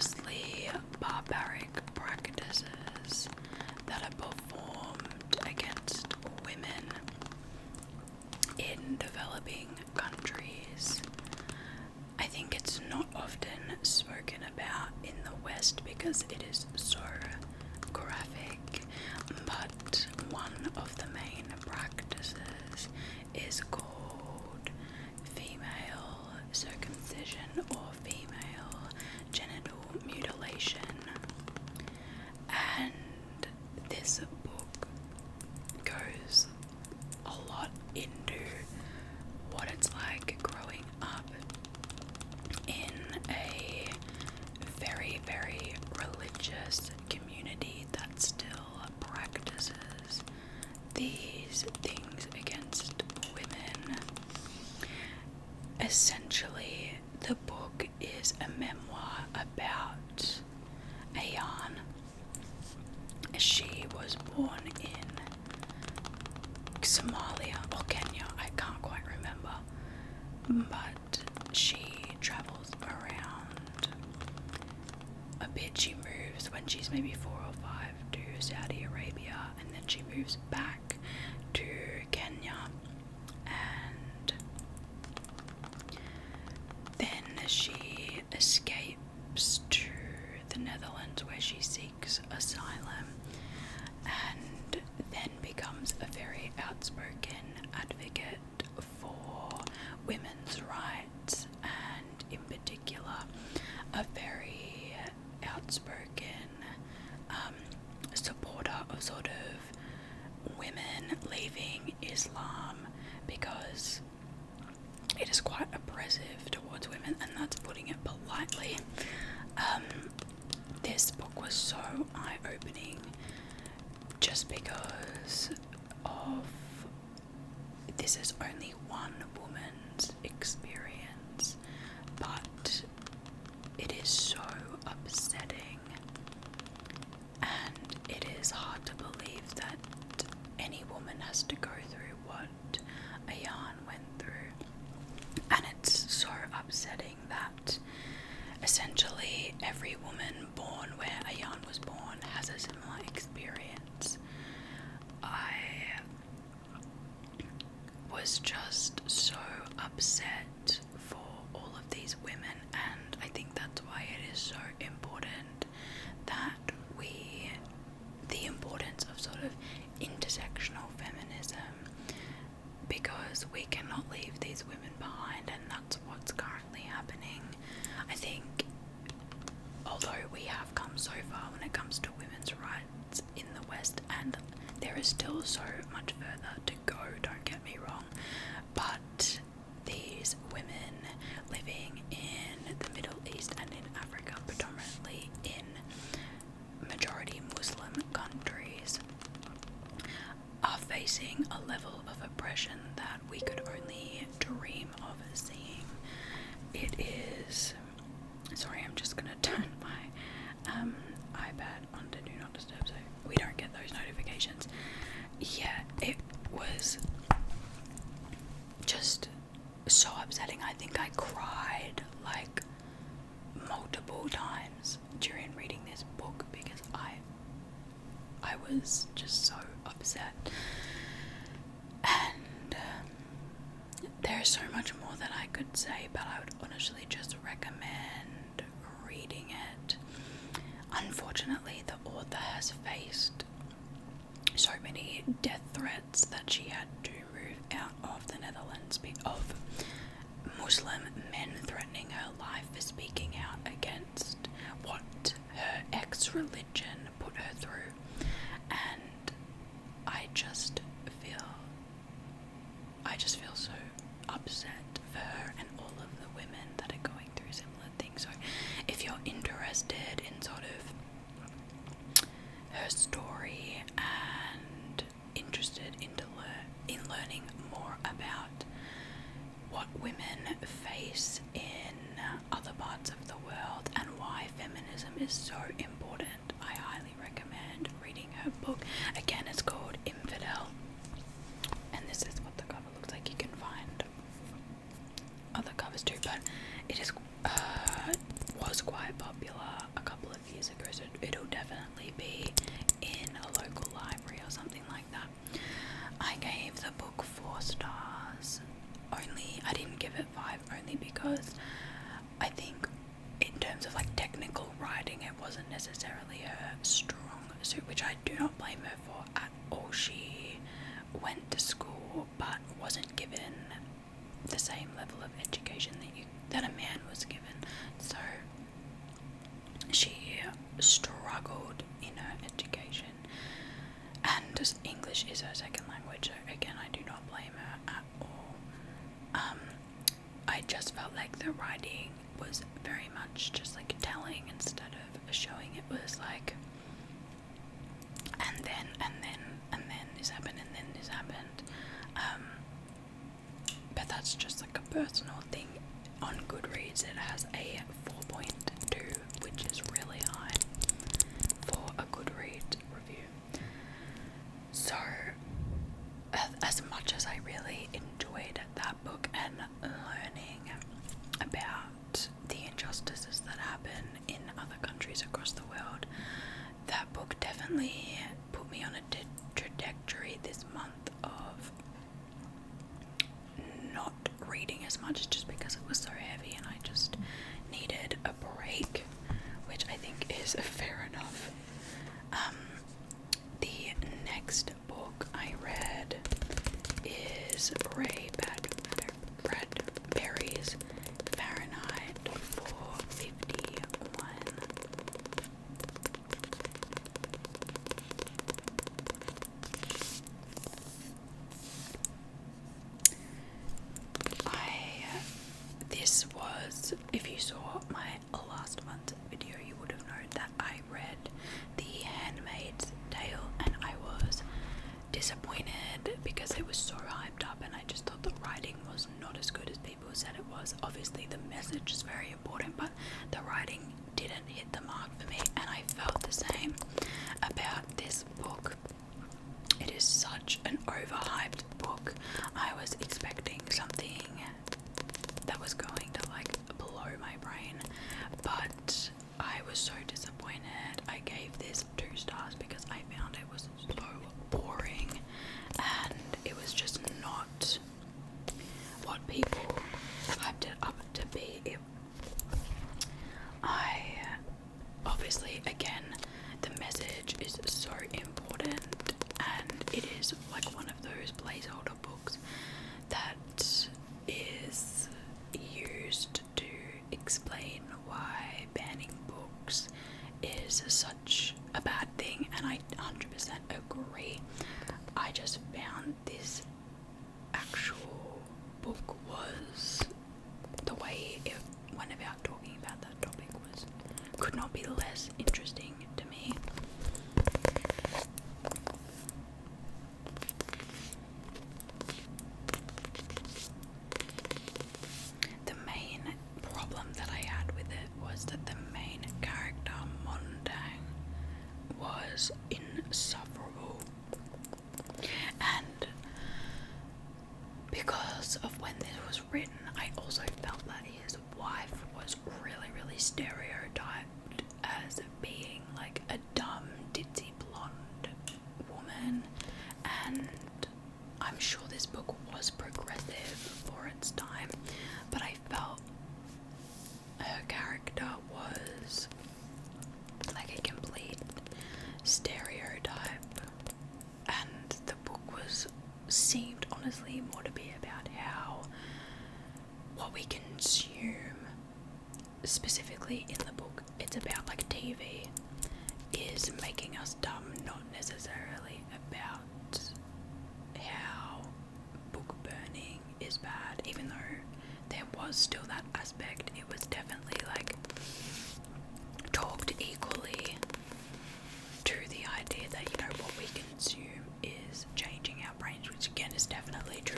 outrageously barbaric practices that are performed against women in developing countries. I think it's not often spoken about in the West because it is so graphic, but one of the main practices is called female circumcision or female genital mutilation. And this book goes a lot into what it's like growing up in a very, very religious community that still practices these things against women. Essentially, the book is a memoir about Ayan. She was born in Somalia or Kenya, I can't quite remember, but she travels around a bit. She moves when she's maybe 4 or 5 to Saudi Arabia, and then she moves back to Kenya, and then she escapes to the Netherlands where she seeks asylum, and then becomes a very outspoken advocate for women's rights, and in particular a very outspoken supporter of sort of women leaving Islam, because it is quite oppressive towards women, and that's putting it politely. This book was so eye-opening just because of this is only one woman's experience, but it is so upsetting, and it is hard to believe that any woman has to go through what Ayan went through. And it's so upsetting that essentially every woman born where Ayan was born has a similar experience. I was just so upset for all of these women, and I think that's why it is so important that the importance of sort of intersectional feminism, because we cannot leave these women behind, and that's what's currently happening. I think although we have come so far when it comes to women's rights in the West, and there is still so much further to go, don't get me wrong, but these women living in the Middle East and in Africa, predominantly in majority Muslim countries, are facing a level of oppression that we could only dream of seeing. It is... Sorry, I'm just gonna turn my iPad onto Do Not Disturb so we don't get those notifications. Yeah, it was just so upsetting. I think I cried like multiple times during reading this book because I was just so upset. And there's so much more that I could say, but I would honestly just recommend reading it. Unfortunately, the author has faced so many death threats that she had to move out of the Netherlands of Muslim men threatening her life for speaking out against what her ex-religion put her through. And I just feel so upset for her and all of the women that are going through similar things. So if you're interested in sort of her story and interested in learning more about what women face in other parts of the world and why feminism is so important, I highly recommend reading her book. Again, it's called Infidel, and this is what the cover looks like. You can find other covers too, but it is was quite popular a definitely be in a local library or something like that. I gave the book 4 stars. I didn't give it 5 only because I think in terms of like technical writing it wasn't necessarily her strong suit, which I do not blame her for at all. She went to school but wasn't given the same level of education that a man was given, so she struggled in her education, and just English is her second language, so again I do not blame her at all. I just felt like the writing was very much just like telling instead of showing. It was like and then this happened and then this happened, but that's just like a personal thing. On Goodreads it has a 4.2, which is really high for a Goodreads review. So as much as I really enjoyed that book and learning about the injustices that happen in other countries across the world, that book definitely put me on a trajectory this month of not reading as much, just because it was so heavy and I just needed a break, which I think is fair enough. The next book I read is Ray Bradbury's Fahrenheit 451. This was, if you saw my last month's video, you would have known that I read The Handmaid's Tale, and I was disappointed because it was so hyped up and I just thought the writing was not as good as people said it was. Obviously the message is very important, but the writing didn't hit the mark for me, and I felt the same about this book. It is such an overhyped book. I was expecting something that was going to like blow my brain, but I was so disappointed. I gave this 2 stars because I found it was so boring and it was just not what people hyped it up to be. Obviously again the message is so important, and it is like one of those placeholder books that is used to explain why banning books is such a bad thing, and I 100% agree. I just found this actual book was, the way it went about talking about that topic could not be less interesting to me. The main problem that I had with it was that the main character, Mondang, was insufferable, and because of when this was written, I also felt that his wife was really stereotyped as being like a dumb ditzy blonde woman, and I'm sure this book was progressive for its time, but I felt her character was like a complete stereotype, and the book seemed honestly more to be about how what we consume, specifically in the book it's about like TV, is making us dumb, not necessarily about how book burning is bad. Even though there was still that aspect, it was definitely like talked equally to the idea that, you know, what we consume is changing our brains, which again is definitely true.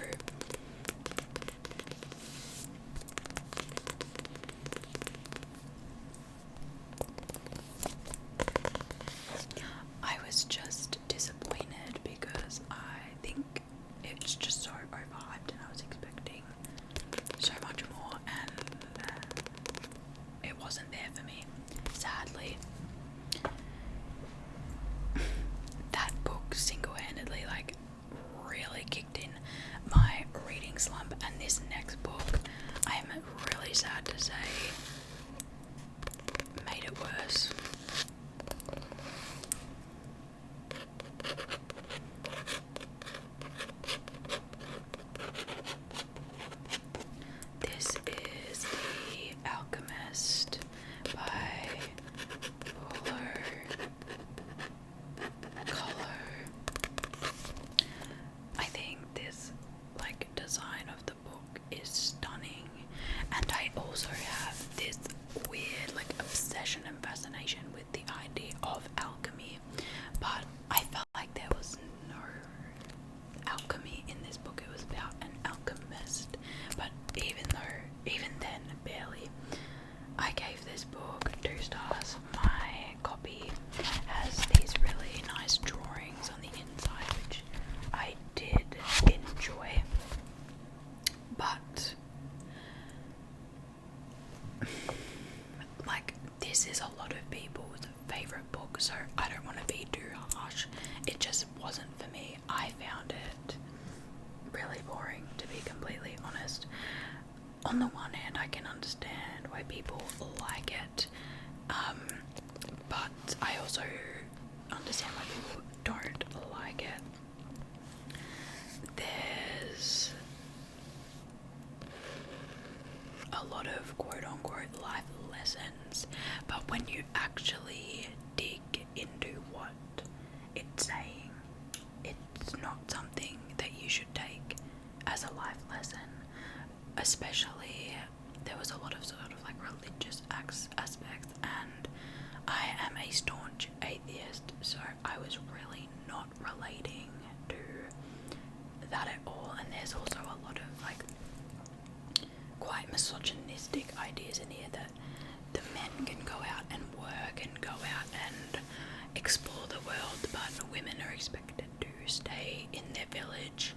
I was just disappointed because I think it's just so overhyped and I was expecting so much more, and it wasn't there for me, sadly. sad to say, made it worse. This is The Alchemist by Paulo Coelho. I think this design of the book is stunning, and I also have this weird obsession and fascination with the idea of alchemy, but I felt like there was no alchemy in this book. It was about an alchemist, but even then, barely. I gave this book 2 stars. My copy has these really nice drawings on the inside, which I did enjoy, but this is a lot of people's favorite book, so I don't want to be too harsh. It just wasn't for me. I found it really boring, to be completely honest. On the one hand, I can understand why people like it, but I also understand why people don't like it. There's a lot of quote-unquote life lessons, but when you actually dig into what it's saying, it's not something that you should take as a life lesson. Especially, there was a lot of religious aspects, and I am a staunch atheist, so I was really not relating to that at all. And there's also a lot of quite misogynistic ideas in here, that the men can go out and work and go out and explore the world, but women are expected to stay in their village.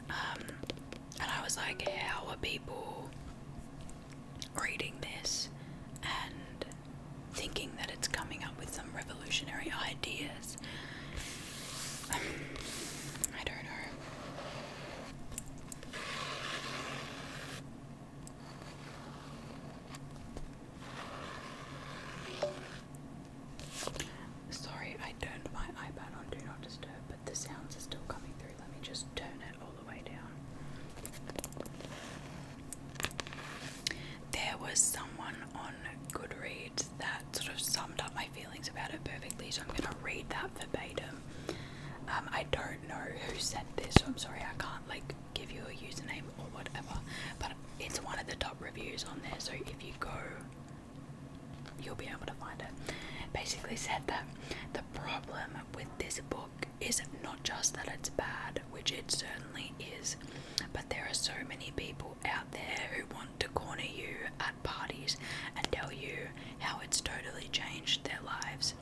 And I was like, how are people reading this and thinking that it's coming up with some revolutionary ideas? I don't know. Sorry, I turned my iPad on Do Not Disturb, but the sounds are still coming through. Let me just turn it all the way down. There was someone on Goodreads that sort of summed up my feelings about it perfectly, so I'm going to read that verbatim. I don't know who said this, so I'm sorry I can't give you a username or whatever, but it's one of the top reviews on there, so if you go, you'll be able to find it. Basically said that the problem with this book is not just that it's bad, which it certainly is, but there are so many people out there who want to corner you at parties and tell you how it's totally changed their lives.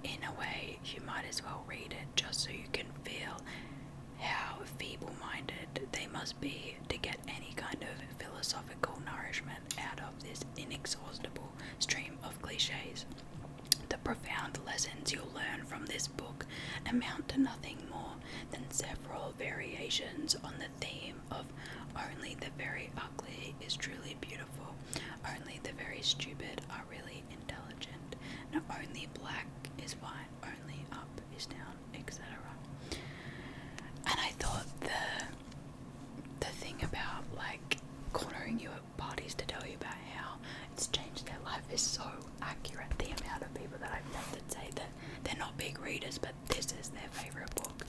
In a way, you might as well read it just so you can feel how feeble-minded they must be to get any kind of philosophical nourishment out of this inexhaustible stream of cliches. The profound lessons you'll learn from this book amount to nothing more than several variations on the theme of only the very ugly is truly beautiful, only the very stupid are really intelligent, not only black is white, only up is down, etc. And I thought the thing about cornering you at parties to tell you about how it's changed their life is so accurate. The amount of people that I've met that say that they're not big readers, but this is their favorite book.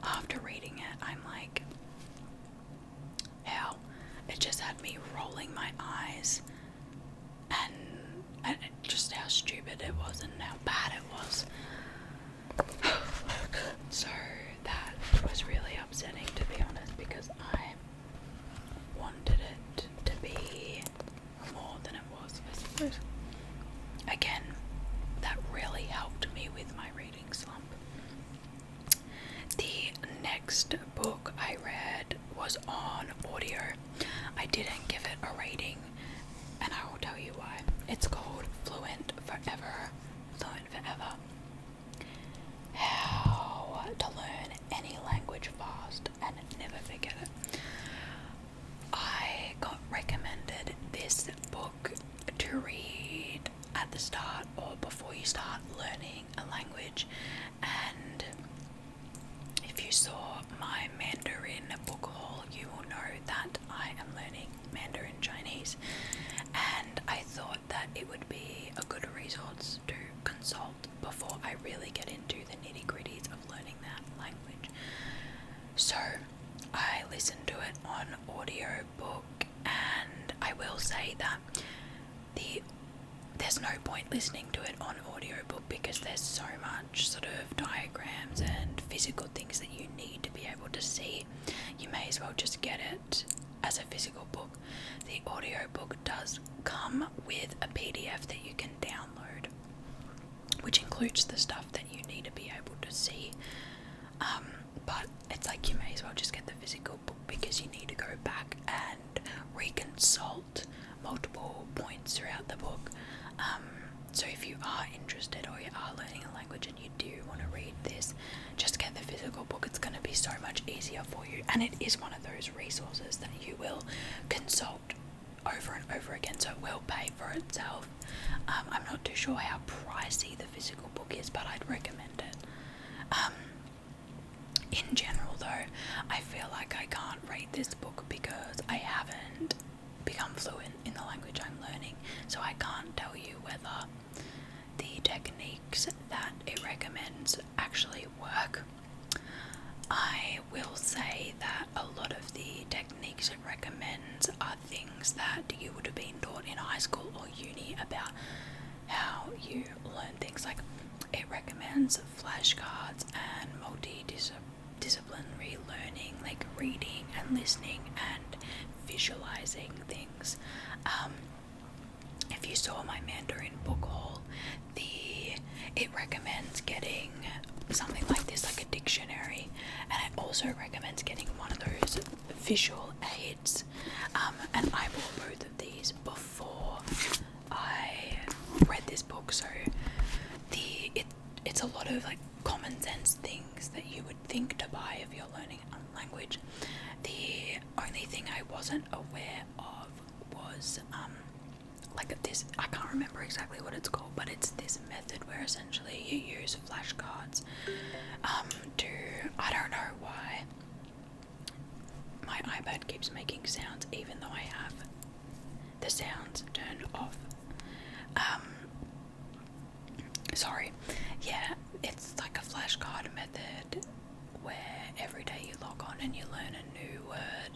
After reading it, I'm like, how? It just had me rolling my eyes, and just how stupid it was and how bad it was. So that was really upsetting, to be honest, because I wanted it to be more than it was, I suppose. Again, that really helped me with my reading slump. The next book I read was on audio. I didn't give it a rating, and I will tell you why. It's called Fluent Forever. Fluent Forever. How to learn any language fast and never forget it. I got recommended this book to read at the start or before you start learning a language. And if you saw my Mandarin book haul, you will know that I am learning Mandarin Chinese, and I thought that it would be a good resource to consult before I really get into the nitty-gritties of learning that language. So I listened to it on audiobook, and I will say that there's no point listening to it on audiobook because there's so much sort of diagrams and physical things that you need to be able to see. You may as well just get it as a physical book. The audiobook does come with a PDF that you can download, which includes the stuff that you need to be able to see. But it's like you may as well just get the physical book because you need to go back and reconsult multiple points throughout the book. So if you are interested or you are learning a language and you do want to read this, just get the physical book. It's going to be so much easier for you, and it is one of those resources that you will consult over and over again, so it will pay for itself. I'm not too sure how pricey the physical book is, but I'd recommend it. In general though, I feel like I can't rate this book because I haven't become fluent in the language I'm learning, so I can't tell you whether the techniques that it recommends actually work. I will say that a lot of the techniques it recommends are things that you would have been taught in high school or uni about how you learn things. Like, it recommends flashcards and multidisciplinary learning, like reading and listening and visualizing things. If you saw my Mandarin book haul, it recommends getting something like this, like a dictionary, and it also recommends getting one of those visual aids. And I bought both of these before I read this book, so it's a lot of like common sense things that you would think to buy if you're learning a language. The only thing I wasn't aware of was like this, I can't remember exactly what it's called, but it's this method where essentially you use flashcards to, I don't know why my iPad keeps making sounds even though I have the sounds turned off. Sorry. Yeah, it's like a flashcard method where every day you log on and you learn a new word,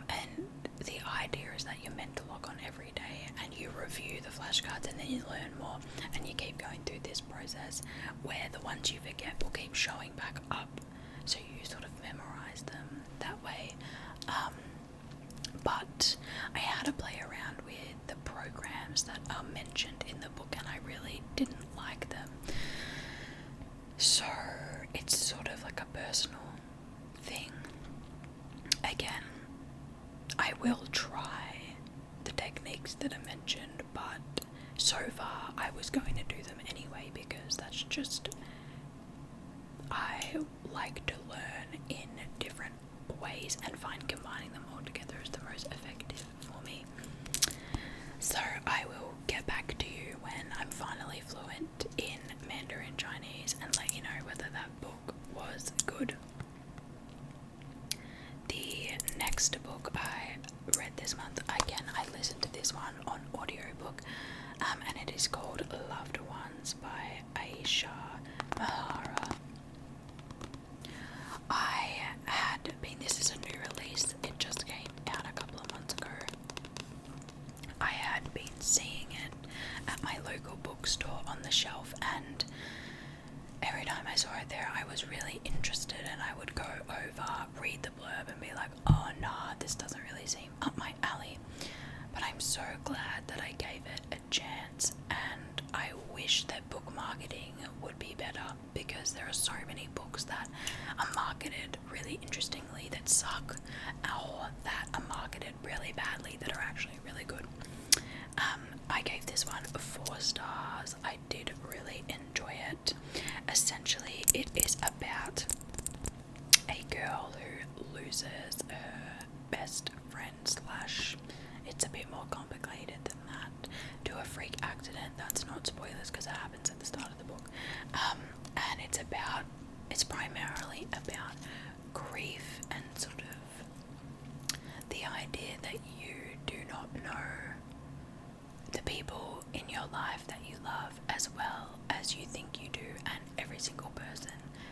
and the idea is that you're meant to log on every day and you review the flashcards and then you learn more, and you keep going through this process where the ones you forget will keep showing back up, so you sort of memorize them that way. But I had to play around with the programs that are mentioned in the book and I really didn't like them. So it's sort of like a personal thing. Again, I will try the techniques that are mentioned, but so far I was going to do them anyway because that's just, I like to learn in different ways and find combining them all together is the most effective for me. So I will get back to you when I'm finally fluent in Mandarin Chinese and let you know whether that book was good. The next book I read this month, again I listened to this one on audiobook, and it is called Loved Ones by Aisha Mahara. This is a new release, it just came out a couple of months ago. I had been seeing it at my local bookstore on the shelf, and every time I saw it there I was really interested, and I would go over, read the blurb and be like, oh nah, this doesn't really seem up my alley. But I'm so glad that I gave it a chance, and I wish that book marketing would be better because there are so many books that are marketed really interestingly that suck, or that are marketed really badly that are actually really good. I gave this one 4 stars. I did really enjoy it. Essentially, it is about a girl who loses her best friend / it's a bit more complicated than that. single person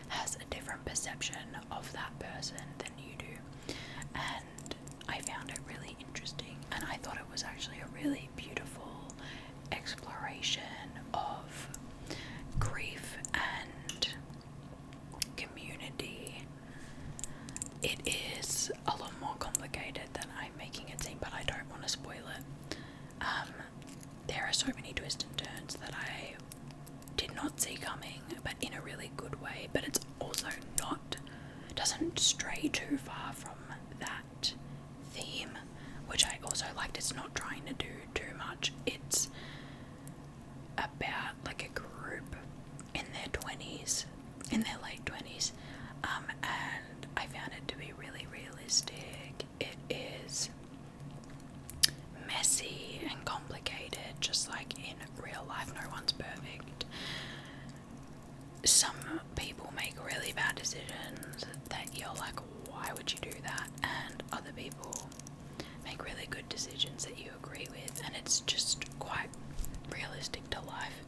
has a different perception of that person than you do, and I found it really interesting, and I thought it was actually a really beautiful exploration of grief and community. It is a lot more complicated than I'm making it seem, but I don't want to spoil it. There are so many twists and turns that I did not see coming, but in a really good way. But it's also doesn't stray too far from that theme, which I also liked. It's not trying to do too much. It's about like a group in their 20s, in their late 20s, and I found it to be really realistic. It is messy and complicated, just like in real life. No one's perfect. Some people make really bad decisions that you're like, why would you do that? And other people make really good decisions that you agree with, and it's just quite realistic to life.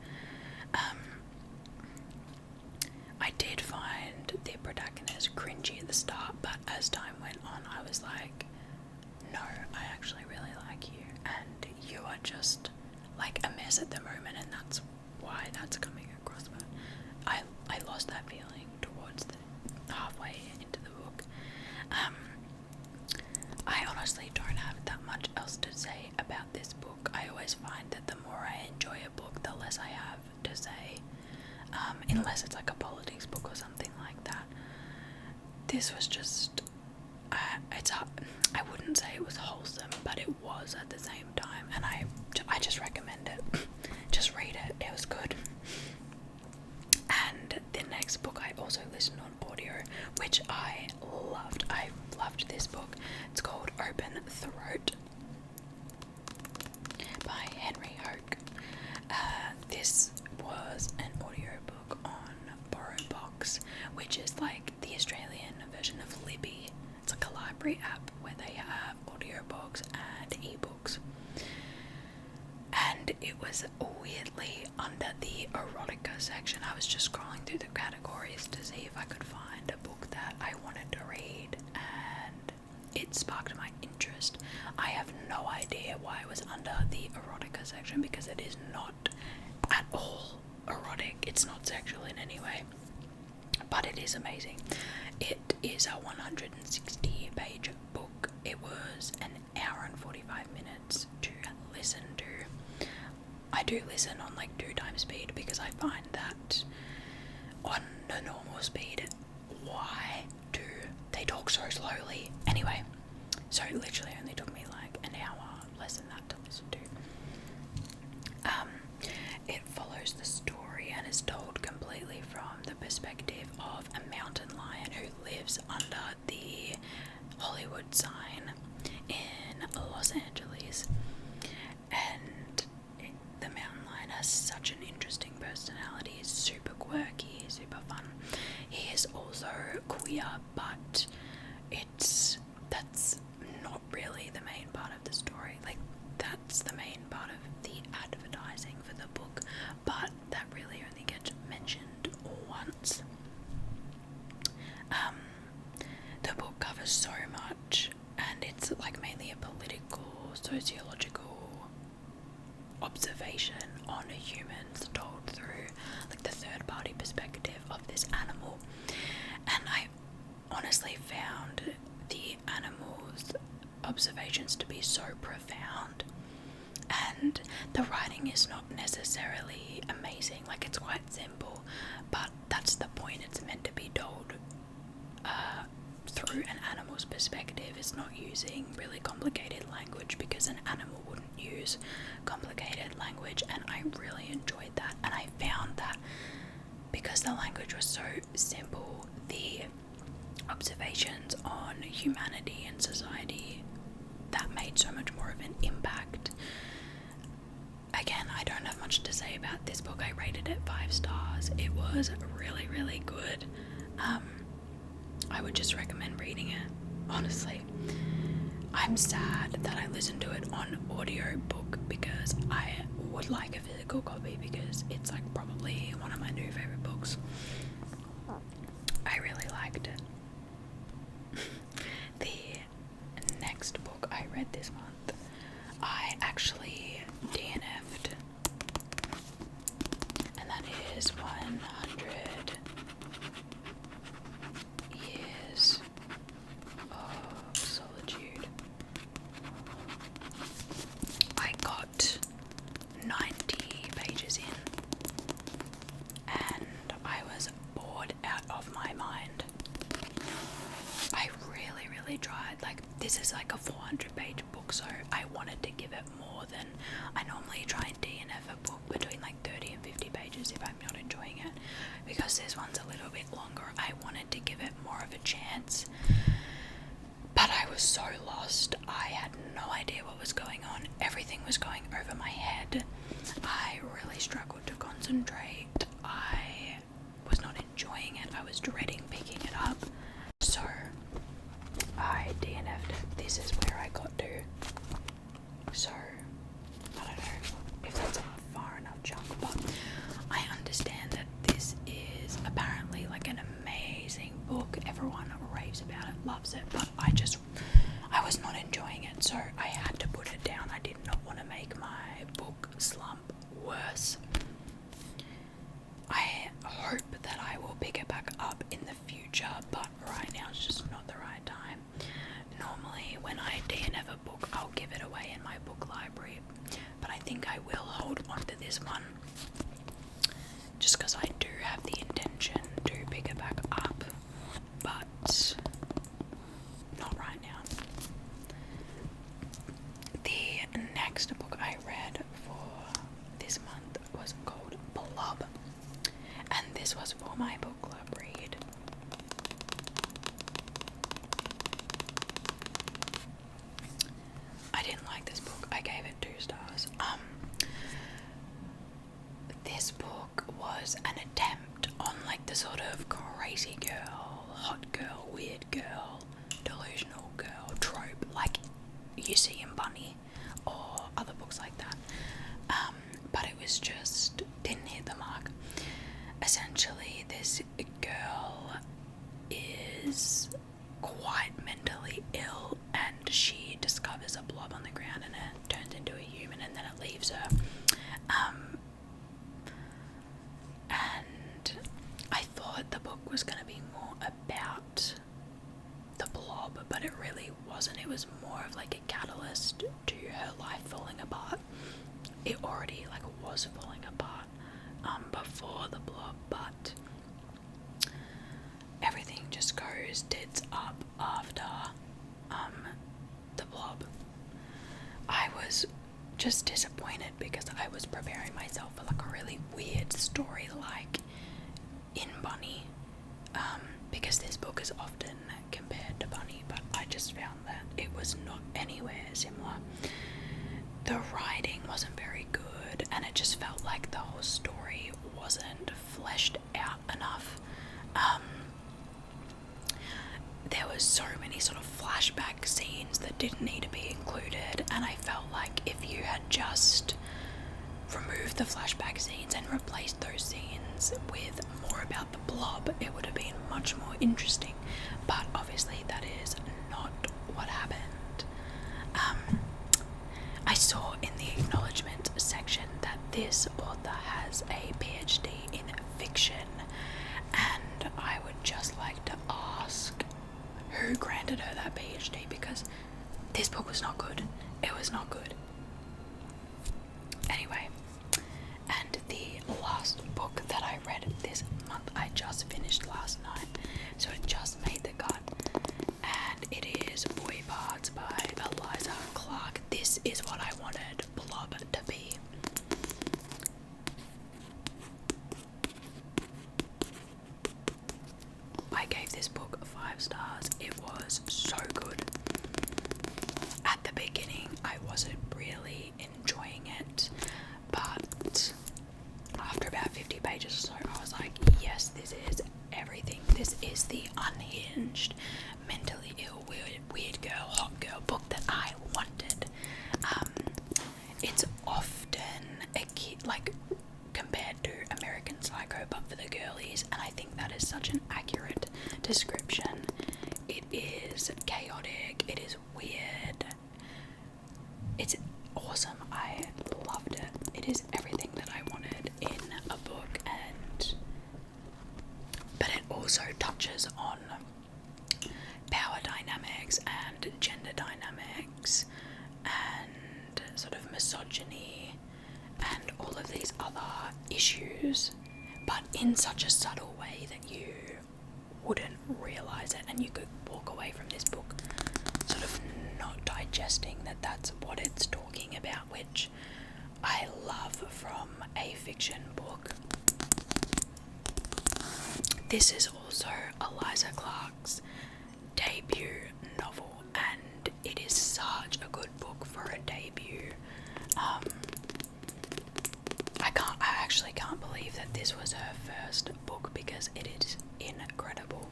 I did find the protagonist cringy at the start, but as time went on, I was like, no, I actually really like you, and you are just like a mess at the moment, and that's why that's coming across. But I lost that feeling towards the halfway into the book. I honestly don't have that much else to say about this book. I always find that the more I enjoy a book, the less I have to say, unless it's like a politics book or something like that. This was just, I wouldn't say it was wholesome, but it was at the same time, and I just recommend it. Just read it, it was good. And the next book I also listened on audio, which I loved. I loved this book. It's called Open Throat by Henry Hoke. This was an audio book on BorrowBox, which is like the Australian version of Libby. It's like a library app where they have audiobooks and ebooks. And it was weirdly under the erotica section. I was just scrolling through the categories to see if I could find a book that I wanted to read, and it sparked my interest. I have no idea why it was under the erotica section, because it is not at all erotic. It's not sexual in any way, but it is amazing. It is a 160-page book. It was an hour and 45 minutes to listen to. I do listen on like 2 times speed, because I find that on the normal speed, why do they talk so slowly? Anyway, so it literally only took me like an hour, less than that, to listen to. It follows the story and is told completely from the perspective of a mountain lion who lives under the Hollywood sign in Los Angeles. And the mountain lion has such an interesting personality. He's super quirky, super fun. He is also queer, but that's not really the main part of the story. Like, that's the main part of the advertising for the book, but that really only gets mentioned once. The book covers so much, and it's like mainly a political, sociological observation on humans told through like the third party perspective of this animal. And I honestly found the animal's observations to be so profound, and the writing is not necessarily amazing. Like, it's quite simple, but that's the point. It's meant to be told through an animal's perspective. It's not using really complicated language, because an animal wouldn't use complicated language, and I really enjoyed that. And I found that because the language was so simple, the observations on humanity and society, that made so much more of an impact. Again, I don't have much to say about this book. I rated it 5 stars. It was really, really good. I would just recommend reading it, honestly. I'm sad that I listened to it on audiobook, because I would like a physical copy, because it's like probably one of my new favorite books. this month, I actually DNFed, and that is 100 years of solitude. I got 90 pages in, and I was bored out of my mind. I really tried. Like, this is like a 400-page book, so I wanted to give it more than I normally try and DNF a book between like 30 and 50 pages if I'm not enjoying it. Because this one's a little bit longer, I wanted to give it more of a chance. But I was so lost. I had no idea what was going on. Everything was going over my head. I really struggled to concentrate. I was not enjoying it. I was dreading picking it up. So I DNF'd it. This is where I got to. So I don't know if that's a far enough chunk, but I understand that this is apparently like an amazing book. Everyone raves about it, loves it, but I was not enjoying it, so I had to put it down. I did not want to make my book slump worse. I hope that I will pick it back up in the future, but right now it's just not the right time. Normally when I DNF a book, I'll give it away in my book library, but I think I will hold on to this one just because I do have the intention to pick it back up, but not right now. The next book I read for this month was called Blob, and this was for my book club read. I didn't like this book. I gave it 2 stars. This book was an attempt on like the sort of crazy girl, hot girl, weird girl, delusional girl trope like you see in Bunny or other books like that. But it was just didn't hit the mark. Essentially, this girl is quite mentally ill, and she discovers a blob on the ground and it turns into a human, and then it leaves her. And I thought the book was going to be more about the blob, but it really wasn't. It was more of like a catalyst to her life falling apart. It already like was falling apart before the blob, but everything just goes tits up after the blob. I was just disappointed because I was preparing myself for like a really weird story like in Bunny, because this book is often compared to Bunny, but I just found that it was not anywhere similar. The writing wasn't very good, and it just felt like the whole story wasn't fleshed out enough. There was so many sort of flashback scenes that didn't need to be included, and I felt like if you had just removed the flashback scenes and replaced those scenes with more about the blob, it would have been much more interesting. But obviously that is not what happened. I saw in the acknowledgement section that this author has a PhD in fiction, and I would just like to ask who granted her that PhD, because this book was not good. It was not good. Anyway, and the last book that I read this month, I just finished last night, so it just made the cut, and it is Boy Parts by Eliza Clark. This is what I wanted Blob to be. I gave this book 5 stars. It was so good. At the beginning, I wasn't really enjoying it, but after about 50 pages or so, I was like, yes, this is everything. This is the unhinged, mentally ill, weird girl, hot girl book that I wanted. It's often a kid, like, compared to American Psycho, but for the girlies, and I think that is such an accurate description. It is chaotic, it is weird, it is everything that I wanted in a book, but it also touches on power dynamics and gender dynamics and sort of misogyny and all of these other issues, but in such a subtle way that you wouldn't realize it, and you could walk away from this book sort of not digesting that that's what it's talking about, which I love from a fiction book. This is also Eliza Clark's debut novel, and it is such a good book for a debut. I actually can't believe that this was her first book, because it is incredible.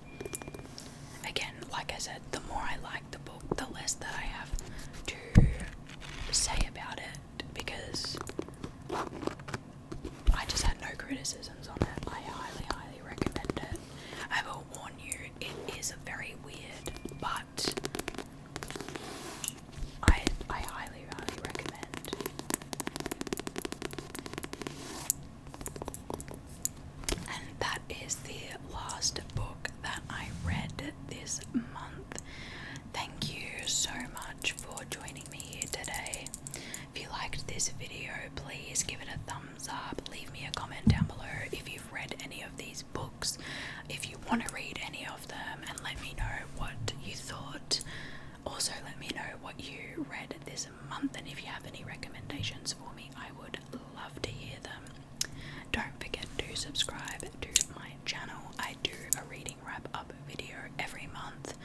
Again, like I said, the more I like the book, the less that I have to say about it, because I just had no criticisms on it. I highly recommend it. I will warn you, it is very weird, but I highly recommend. And that is the last book that I read this month. Thank you so much for joining me here today. If you liked this video, please give it a thumbs up. Leave me a comment down below if you've read any of these books, if you want to read any of them, and let me know what you thought. Also, let me know what you read this month, and if you have any recommendations for me, I would love to hear them. Don't forget to subscribe to my channel. I do a reading wrap up video every month,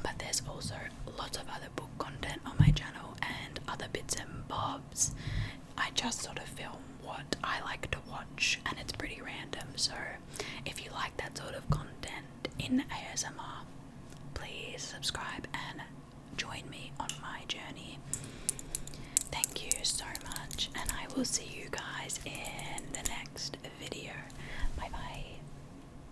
but there's also lots of other book content on my channel and other bits and bobs. I just sort of film what I like to watch, and it's pretty random, so if you like that sort of content in ASMR, please subscribe and join me on my journey. Thank you so much, and I will see you guys in the next